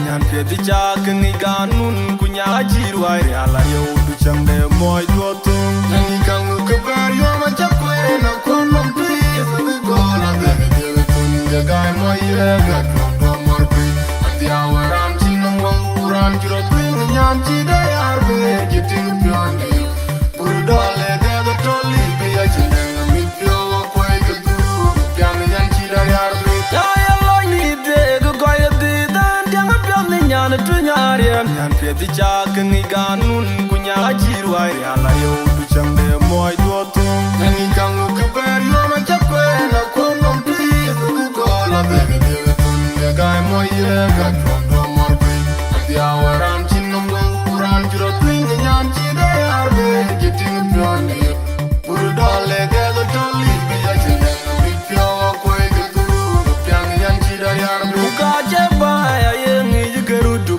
nyan pye ti cha kni ganun kunya jiru ai ala yo du chang de moi do tu ni kang ku bar yo ma cha kwe na kon nom pi fu go la de de kun de gai moi ye ga do mor pi atia waram chin nom wang uran jiro tu nyan chi de ar be ji ti pyo ni pur do le de do to li pi ya chin de mi pyo kwe ku du pya nyan chi da yar be nyan pye ti cha kni ganun kunya jiru ai ala yo du chang de moi do tu ni kang ku bar yo ma cha kwe na kon nom pi fu go la de de kun de gai moi ye ga do mor pi atia waram chin nom wang uran jiro tu nyan chi de ar be ji ti pyo ni pur do le ga do to li pi ya chin de mi pyo kwe ku du pya nyan chi da yar be ka je ba ya ye ni ge ru du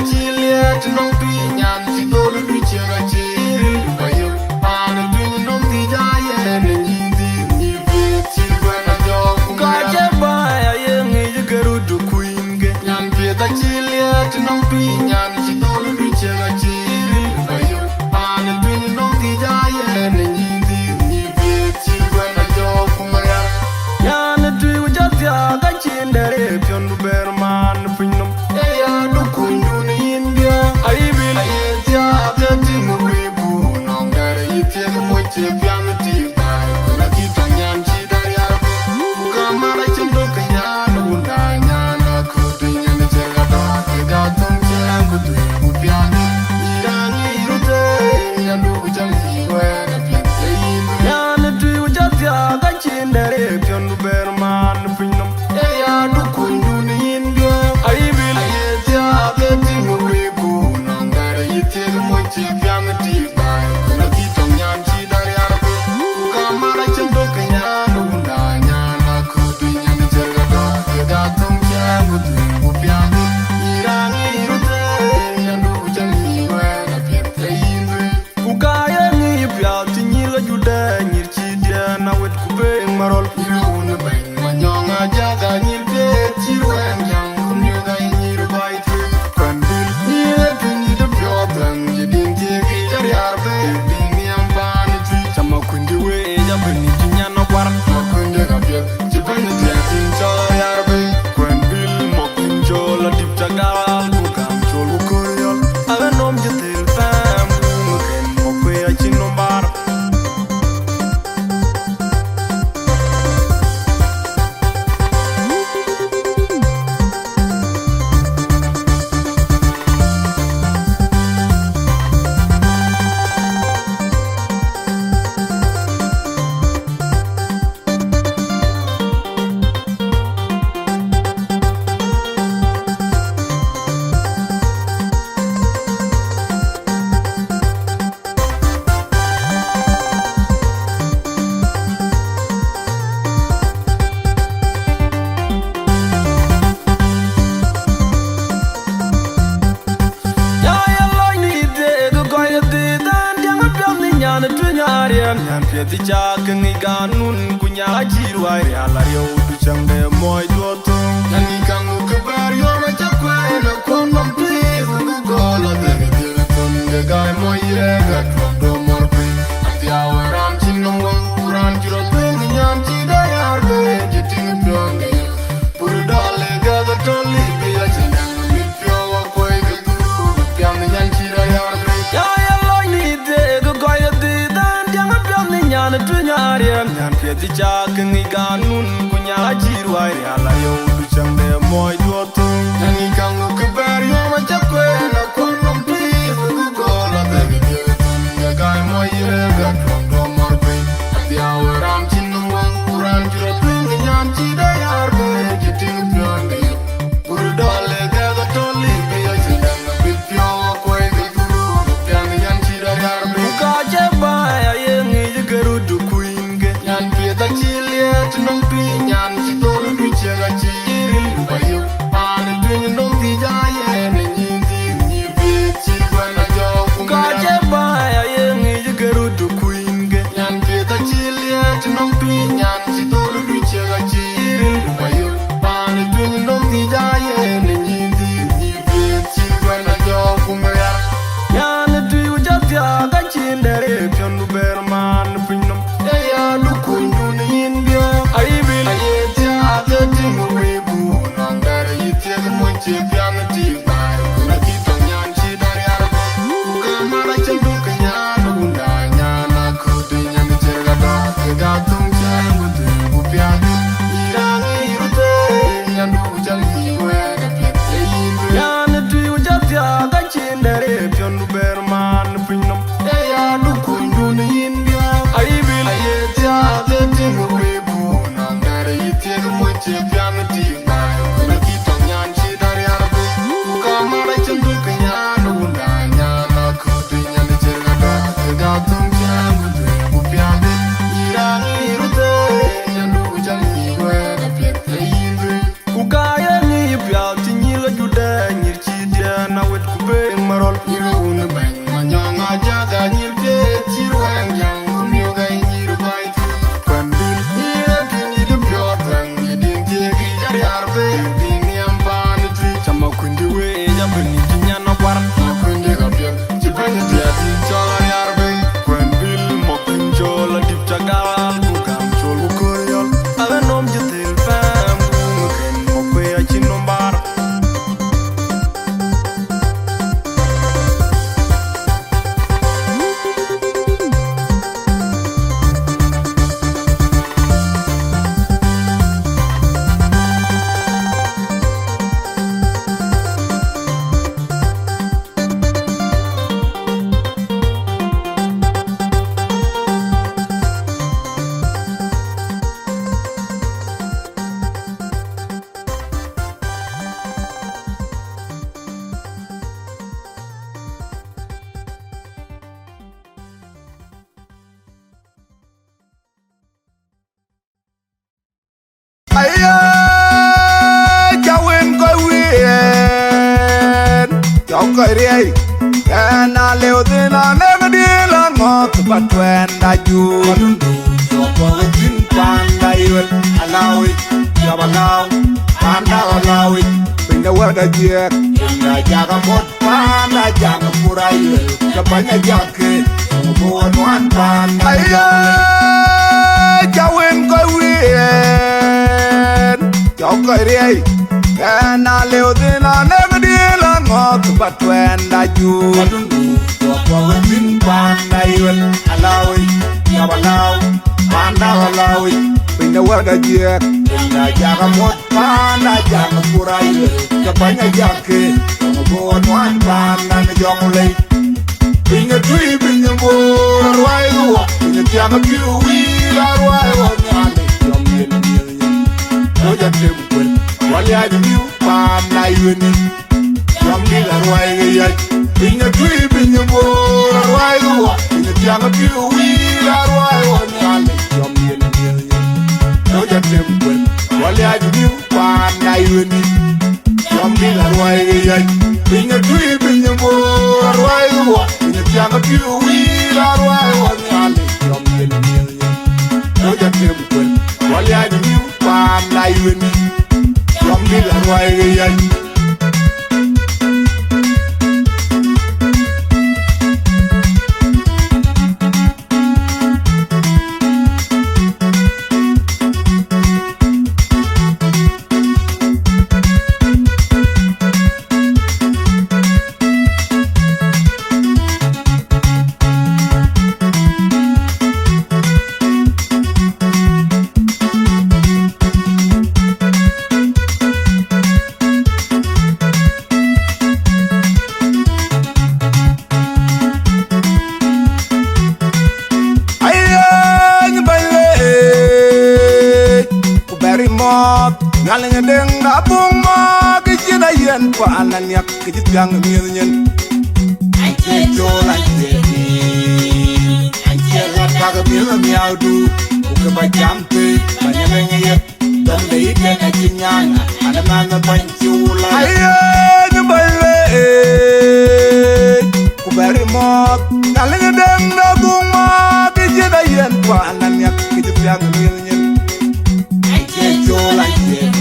Chiliet nong pi nyan si do lu che ga chiri ba yo an tu nong ti ja ye ne ni di ni be chi ba na jo ka je ba ya ye ni ge ru du queen ge nyan pi da chiliet nong pi nyan si do lu che ga chiri ba yo an tu nong ti ja ye ne ni di ni be chi ba na jo ma ya nyan tu ja ta ga chin de re pyon du ber man pin nom ya du queen nyan pye ti cha kni ganun kunya jiru ai ala yo du chang de moi do tu ni kang ku bar yo ma cha kwe na kon nom pi fu go la de de kun de gai moi ye ga do mor pi atia waram chin nom wang uran jiro tu nyan chi da yar be ji ti pyo ni pur da le ga da to li pi ya chin mi pyo wa kwe ku du pya nyan chi da yar be ya lo ni de go go ya de nyan pye ti cha kni ganun kunya jiru ai ala yo du chang de moi do tu ni kang ku bar yo ma cha kwe na kon nom pi fu go la de de kun ga moi ye ga do mor pi atia waram chin nom wang uran jiro tu nyan chi da yar be ji ti pyo ni pur do le ga da to li pi ya chin da mi pyo kwe ku du pya nyan chi da yar be ka je ba ya ye ni ge ru du Chiliet nong pi nyan si do lu che ga chiri ba yo an tu nong ti ja ye ne ni di ni be chi ba na jo ka je ba ya ye ni ge ru du queen ge nyan pi ta Chiliet nong pi nyan si do lu che ga chiri ba yo an tu nong ti ja ye ne Jawin ko wien Jaw ko riay Na leo din na negadila ngot Batwen da ju Joko win panda iwet Alawi Jabalaw Panda alawi Pinda wada jek Pinda jaga mot Panda jaga pura iwet Kabanya jake Mubuan wan panda Jawin ko wien Jaw ko riay Na leo din na negadila ngot Batwen da ju Joko win panda iwet Alawi Jabalaw Panda alawi Pinda wada jek Pinda jaga mot Panda jaga pura iwet Kabanya jake Mubuan wan panda na jomulay Pinga tui pinga mo Arwai uwa Pinga jaga piu wila Arwai uwa Nyale Jomyen Roja tempen Wali aja miu Panda iweni Jomyen arwai gaya Pinga tui pinga mo Arwai uwa Pinga jaga piu wila Arwai uwa Nyale Jomyen Roja tempen Wali aja miu Panda iweni Jomyen arwai gaya Pinga tui pinga mo Arwai uwa Jaga piu wila Arwai uwa Nyale Jomyen Roja tempen Wali aja miu Panda iweni Jomyen arwai gaya Ngaling deng abung ma Kijina yen pa anan yak Kijit gang milnyen Anche jol anche ni Anche rata mil miaudu Uke ba jampe Banyameng yet Dom de ike na chinyana Anamana banchi ula Aye nyubale Kuberi mok Ngaling deng abung ma Kijina yen pa anan yak Kijit gang milnyen Anche jol anche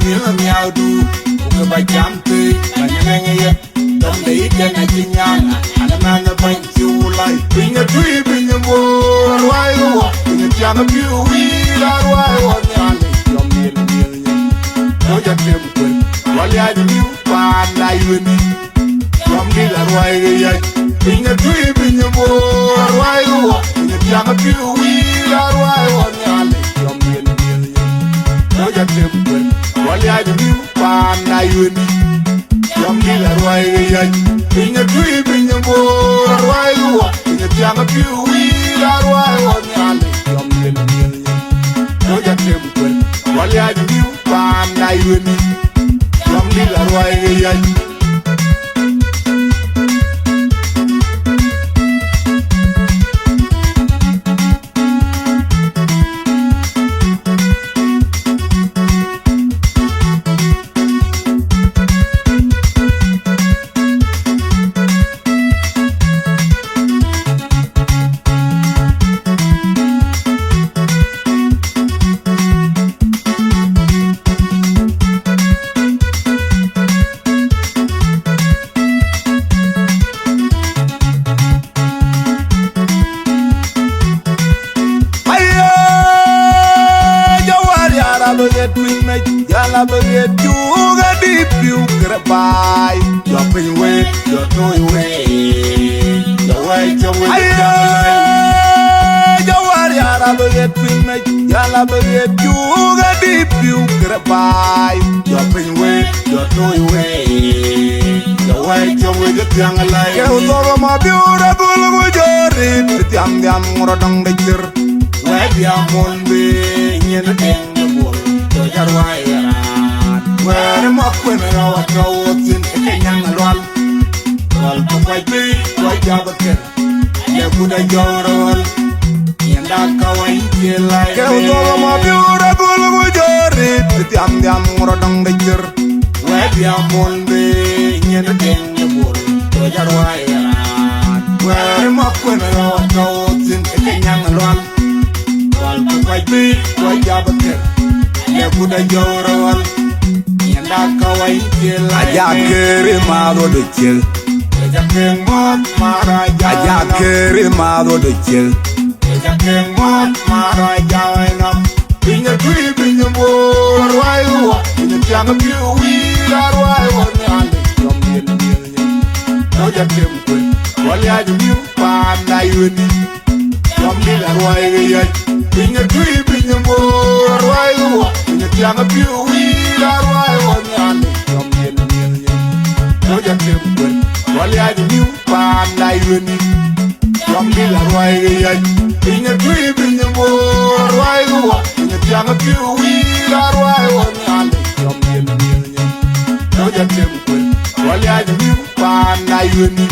Mila miaudu Uke ba jampe Banyameng yet Dom de ike na chinyana Anamana banchi ulay Pinga tui pinga mo Arwai uwa Pinga jaga piu wila Arwai uwa Nyale Jomyen Roja tempen Wali aja miu Panda iweni Jomyen arwai gaya Pinga tui pinga mo Arwai uwa Pinga jaga piu wila Arwai uwa Nyale Jomyen Roja tempen Wali aja miu Panda iweni Jomyen arwai gaya Pinga tui pinga mo Arwai uwa Pinga jaga piu wila Arwai uwa Nyale Jomyen Roja tempen Wali aja miu Panda iweni Jomyen arwai gaya Yala baget juga di piu kerepai Jopin we, jotoi we Jawai jawai Jawar yala baget pinna Yala baget juga di piu kerepai Jopin we, jotoi we Jawai jawai jatiang alai Kau toro ma biura bulu mujori Tiang diam ngorodong dejir Wadiam monbe Nyena deng debul Jarwai yaran Where ma kwena rawa kawotin Kenyang alwal Wal papai pi Wai jabaker Ya kuda jawrawal Kau tua ma biura gulu bujori Tiam tiam rodong dejur Dia monde nyen ding bol to jarwai ran wer ma kun ro to tin kenyang lon wal ku pai bi to jabaker ya buda jorawal yanda kawai kila Aja kere ma do dejur ja ken mot maraja Aja kere ma do dejur ja ken mot maraja nam binya tui binya bol wai wa binya jang bi wi arwai wa nyale yom yen no ja kem ko wal ya ju mi pa na yuni yom bi arwai ya binya tui binya bol arwai wa binya jang bi wi arwai wa nyale yom yen no ja kem ko wal ya ju mi pa na yuni yom bi arwai ya binya tui binya bol arwai wa binya jang bi wi arwai wa nyale yom yen no ja kem ko wal ya ju mi pa na yuni